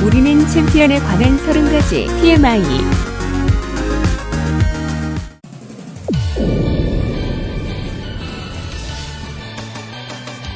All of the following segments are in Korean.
우리는 챔피언에 관한 30가지 TMI.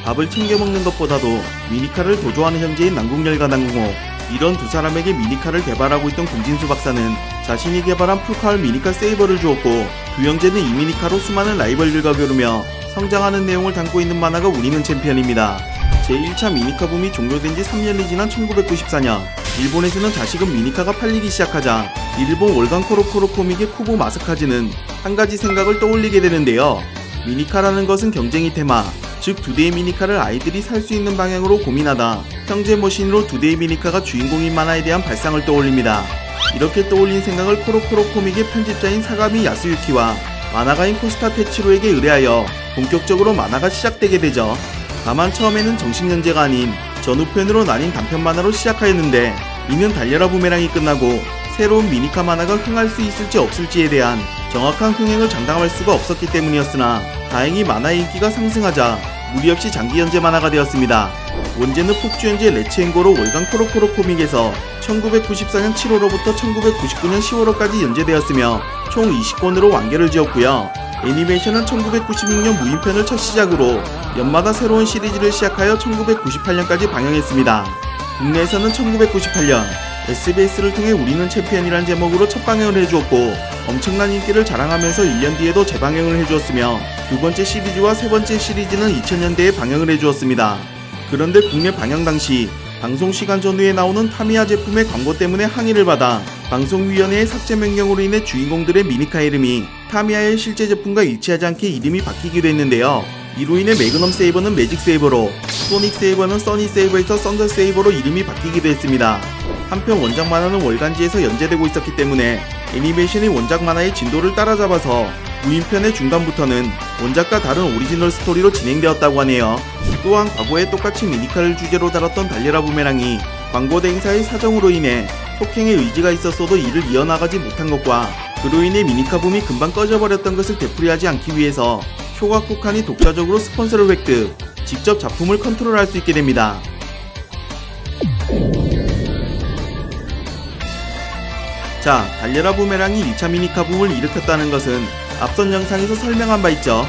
밥을 챙겨 먹는 것보다도 미니카를 더 좋아하는 형제인 남궁열과 남궁호, 이런 두 사람에게 미니카를 개발하고 있던 공진수 박사는 자신이 개발한 풀카울 미니카 세이버를 주었고, 두 형제는 이 미니카로 수많은 라이벌들과 겨루며 성장하는 내용을 담고 있는 만화가 우리는 챔피언입니다. 제1차 미니카 붐이 종료된 지 3년이 지난 1994년, 일본에서는 다시금 미니카가 팔리기 시작하자 일본 월간 코로코로 코믹의 쿠보 마사카즈는 한 가지 생각을 떠올리게 되는데요. 미니카라는 것은 경쟁이 테마, 즉 두 대의 미니카를 아이들이 살 수 있는 방향으로 고민하다 형제 머신으로 두 대의 미니카가 주인공인 만화에 대한 발상을 떠올립니다. 이렇게 떠올린 생각을 코로코로 코믹의 편집자인 사가미 야스유키와 만화가인 코스타 테치로에게 의뢰하여 본격적으로 만화가 시작되게 되죠. 다만 처음에는 정식 연재가 아닌 전후편으로 나뉜 단편 만화로 시작하였는데, 이는 달려라 부메랑이 끝나고 새로운 미니카 만화가 흥할 수 있을지 없을지에 대한 정확한 흥행을 장담할 수가 없었기 때문이었으나, 다행히 만화의 인기가 상승하자 무리 없이 장기 연재 만화가 되었습니다. 원제는 폭주 연재 레츠앤고로 월간 코로코로 코믹에서 1994년 7월호부터 1999년 10월호까지 연재되었으며 총 20권으로 완결을 지었고요. 애니메이션은 1996년 무인편을 첫 시작으로 연마다 새로운 시리즈를 시작하여 1998년까지 방영했습니다. 국내에서는 1998년 SBS를 통해 우리는 챔피언이란 제목으로 첫 방영을 해주었고, 엄청난 인기를 자랑하면서 1년 뒤에도 재방영을 해주었으며, 두 번째 시리즈와 세 번째 시리즈는 2000년대에 방영을 해주었습니다. 그런데 국내 방영 당시 방송 시간 전후에 나오는 타미야 제품의 광고 때문에 항의를 받아 방송위원회의 삭제 명령으로 인해 주인공들의 미니카 이름이 타미야의 실제 제품과 일치하지 않게 이름이 바뀌기도 했는데요. 이로 인해 매그넘 세이버는 매직 세이버로, 소닉 세이버는 써니 세이버에서 썬더 세이버로 이름이 바뀌기도 했습니다. 한편 원작 만화는 월간지에서 연재되고 있었기 때문에 애니메이션이 원작 만화의 진도를 따라잡아서 무인편의 중간부터는 원작과 다른 오리지널 스토리로 진행되었다고 하네요. 또한 과거에 똑같이 미니카를 주제로 다뤘던 달려라 부메랑이 광고 대행사의 사정으로 인해 속행의 의지가 있었어도 이를 이어나가지 못한 것과, 그로 인해 미니카 붐이 금방 꺼져버렸던 것을 되풀이하지 않기 위해서 쇼가쿠칸이 독자적으로 스폰서를 획득, 직접 작품을 컨트롤할 수 있게 됩니다. 자, 달려라 부메랑이 1차 미니카 붐을 일으켰다는 것은 앞선 영상에서 설명한 바 있죠.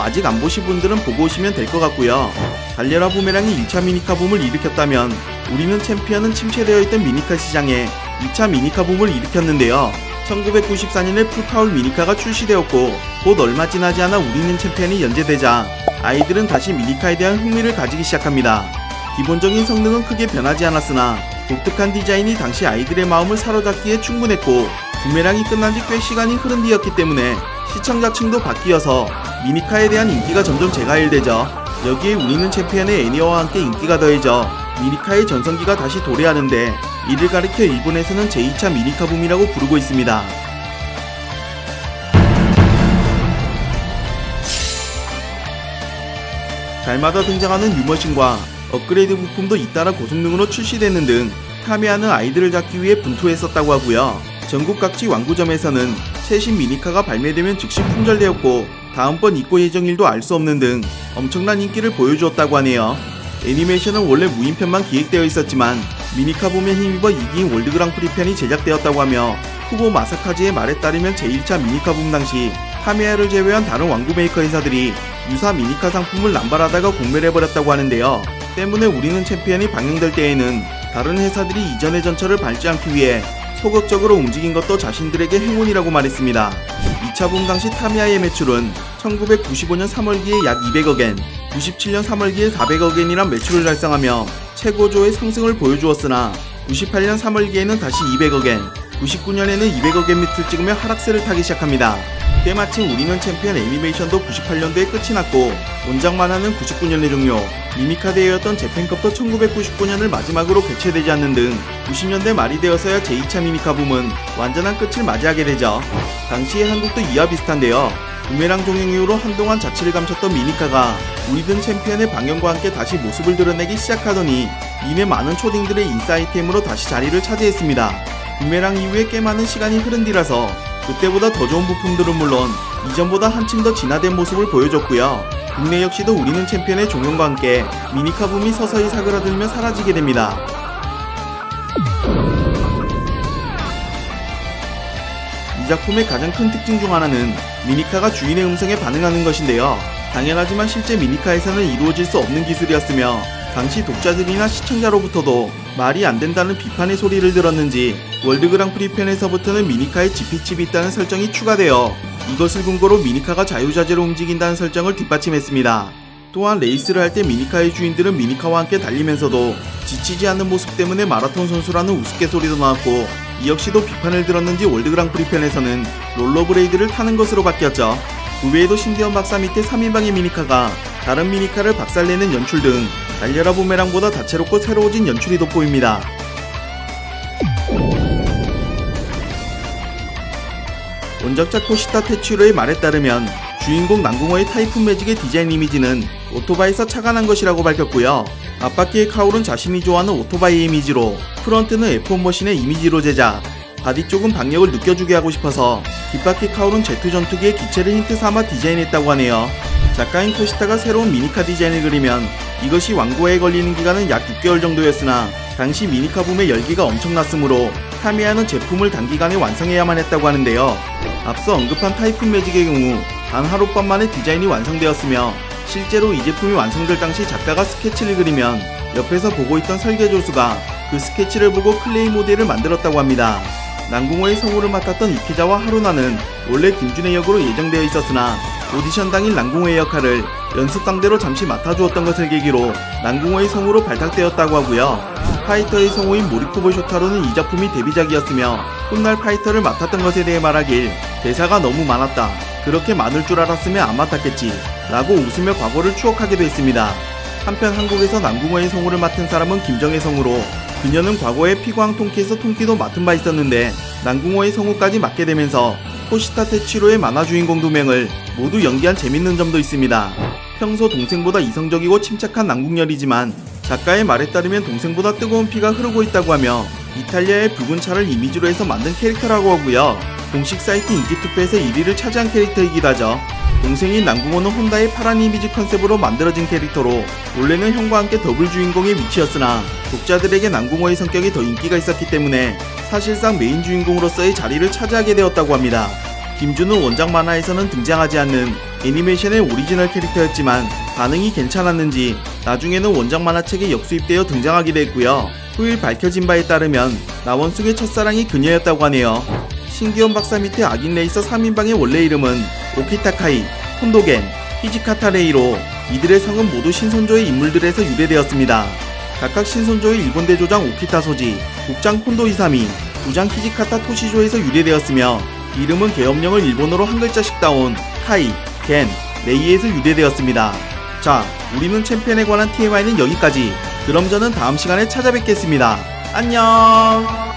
아직 안 보신 분들은 보고 오시면 될 것 같고요. 달려라 부메랑이 1차 미니카 붐을 일으켰다면 우리는 챔피언은 침체되어 있던 미니카 시장에 2차 미니카 붐을 일으켰는데요. 1994년에 풀카울 미니카가 출시되었고, 곧 얼마 지나지 않아 우리는 챔피언이 연재되자 아이들은 다시 미니카에 대한 흥미를 가지기 시작합니다. 기본적인 성능은 크게 변하지 않았으나 독특한 디자인이 당시 아이들의 마음을 사로잡기에 충분했고, 부메랑이 끝난 지 꽤 시간이 흐른 뒤였기 때문에 시청자층도 바뀌어서 미니카에 대한 인기가 점점 재가열되죠. 여기에 우리는 챔피언의 애니어와 함께 인기가 더해져 미니카의 전성기가 다시 도래하는데, 이를 가리켜 일본에서는 제2차 미니카 붐이라고 부르고 있습니다. 달마다 등장하는 뉴머신과 업그레이드 부품도 잇따라 고성능으로 출시되는 등 타미야는 아이들을 잡기 위해 분투했었다고 하고요. 전국 각지 완구점에서는 최신 미니카가 발매되면 즉시 품절되었고, 다음번 입고 예정일도 알 수 없는 등 엄청난 인기를 보여주었다고 하네요. 애니메이션은 원래 무인편만 기획되어 있었지만 미니카 붐에 힘입어 2기인 월드 그랑프리 편이 제작되었다고 하며, 후보 마사카즈의 말에 따르면 제1차 미니카 붐 당시 타미야를 제외한 다른 완구 메이커 회사들이 유사 미니카 상품을 남발하다가 공멸해버렸다고 하는데요. 때문에 우리는 챔피언이 방영될 때에는 다른 회사들이 이전의 전철을 밟지 않기 위해 소극적으로 움직인 것도 자신들에게 행운이라고 말했습니다. 2차 붐 당시 타미야의 매출은 1995년 3월기에 약 200억엔, 97년 3월기에 400억엔이란 매출을 달성하며 최고조의 상승을 보여주었으나 98년 3월기에는 다시 200억엔, 99년에는 200억엔 밑을 찍으며 하락세를 타기 시작합니다. 때마침 우리는 챔피언 애니메이션도 98년도에 끝이 났고, 원작 만화는 99년에 종료, 미니카 대회였던 재팬컵도 1999년을 마지막으로 개최되지 않는 등 90년대 말이 되어서야 제2차 미니카 붐은 완전한 끝을 맞이하게 되죠. 당시의 한국도 이와 비슷한데요. 부메랑 종영 이후로 한동안 자취를 감췄던 미니카가 우리든 챔피언의 방영과 함께 다시 모습을 드러내기 시작하더니 이내 많은 초딩들의 인싸 아이템으로 다시 자리를 차지했습니다. 부메랑 이후에 꽤 많은 시간이 흐른 뒤라서 그때보다 더 좋은 부품들은 물론 이전보다 한층 더 진화된 모습을 보여줬고요. 국내 역시도 우리는 챔피언의 종영과 함께 미니카 붐이 서서히 사그라들며 사라지게 됩니다. 작품의 가장 큰 특징 중 하나는 미니카가 주인의 음성에 반응하는 것인데요. 당연하지만 실제 미니카에서는 이루어질 수 없는 기술이었으며 당시 독자들이나 시청자로부터도 말이 안 된다는 비판의 소리를 들었는지 월드 그랑프리 편에서부터는 미니카에 GP칩이 있다는 설정이 추가되어 이것을 근거로 미니카가 자유자재로 움직인다는 설정을 뒷받침했습니다. 또한 레이스를 할 때 미니카의 주인들은 미니카와 함께 달리면서도 지치지 않는 모습 때문에 마라톤 선수라는 우스갯소리도 나왔고 이 역시도 비판을 들었는지 월드 그랑프리 편에서는 롤러브레이드를 타는 것으로 바뀌었죠. 그 외에도 신기현 박사 밑에 3인방의 미니카가 다른 미니카를 박살내는 연출 등 달려라 부메랑보다 다채롭고 새로워진 연출이 돋보입니다. 원작자 코시타 테츠로의 말에 따르면 주인공 난궁호의 타이푼 매직의 디자인 이미지는 오토바이에서 차가 난 것이라고 밝혔고요. 앞바퀴의 카울은 자신이 좋아하는 오토바이 이미지로 프런트는 F1 머신의 이미지로 제작, 바디 쪽은 박력을 느껴주게 하고 싶어서 뒷바퀴 카울은 제트 전투기의 기체를 힌트 삼아 디자인했다고 하네요. 작가인 코시타가 새로운 미니카 디자인을 그리면 이것이 완고에 걸리는 기간은 약 6개월 정도였으나 당시 미니카 붐의 열기가 엄청났으므로 타미야는 제품을 단기간에 완성해야만 했다고 하는데요. 앞서 언급한 타이푼 매직의 경우 단 하룻밤 만에 디자인이 완성되었으며 실제로 이 제품이 완성될 당시 작가가 스케치를 그리면 옆에서 보고 있던 설계조수가 그 스케치를 보고 클레이 모델을 만들었다고 합니다. 난궁호의 성우를 맡았던 이케자와 하루나는 원래 김준의 역으로 예정되어 있었으나 오디션 당일 난궁호의 역할을 연습 상대로 잠시 맡아주었던 것을 계기로 난궁호의 성우로 발탁되었다고 하고요. 파이터의 성우인 모리코보 쇼타로는 이 작품이 데뷔작이었으며 훗날 파이터를 맡았던 것에 대해 말하길 대사가 너무 많았다. 그렇게 많을 줄 알았으면 안 맡았겠지. 라고 웃으며 과거를 추억하기도 했습니다. 한편 한국에서 난궁호의 성우를 맡은 사람은 김정혜 성우로 그녀는 과거에 피광 통키에서 통키도 맡은 바 있었는데 난궁호의 성우까지 맡게 되면서 코시타 테츠로의 만화 주인공 2명을 모두 연기한 재밌는 점도 있습니다. 평소 동생보다 이성적이고 침착한 난궁열이지만 작가의 말에 따르면 동생보다 뜨거운 피가 흐르고 있다고 하며 이탈리아의 붉은 차를 이미지로 해서 만든 캐릭터라고 하고요. 공식 사이트 인기투표에서 1위를 차지한 캐릭터이기도 하죠. 동생인 난궁호는 혼다의 파란 이미지 컨셉으로 만들어진 캐릭터로 원래는 형과 함께 더블 주인공의 위치였으나 독자들에게 난궁호의 성격이 더 인기가 있었기 때문에 사실상 메인 주인공으로서의 자리를 차지하게 되었다고 합니다. 김주는 원작 만화에서는 등장하지 않는 애니메이션의 오리지널 캐릭터였지만 반응이 괜찮았는지 나중에는 원작 만화책에 역수입되어 등장하기도 했고요. 후일 밝혀진 바에 따르면 나원숭의 첫사랑이 그녀였다고 하네요. 신기현 박사 밑에 악인 레이서 3인방의 원래 이름은 오키타카이, 콘도겐, 히지카타 레이로 이들의 성은 모두 신선조의 인물들에서 유래되었습니다. 각각 신선조의 일본 대조장 오키타 소지, 국장 콘도 이사미, 부장 히지카타 토시조에서 유래되었으며 이름은 계엄령을 일본어로 한 글자씩 따온 카이, 겐, 레이에서 유래되었습니다. 자, 우리는 챔피언에 관한 TMI는 여기까지. 그럼 저는 다음 시간에 찾아뵙겠습니다. 안녕!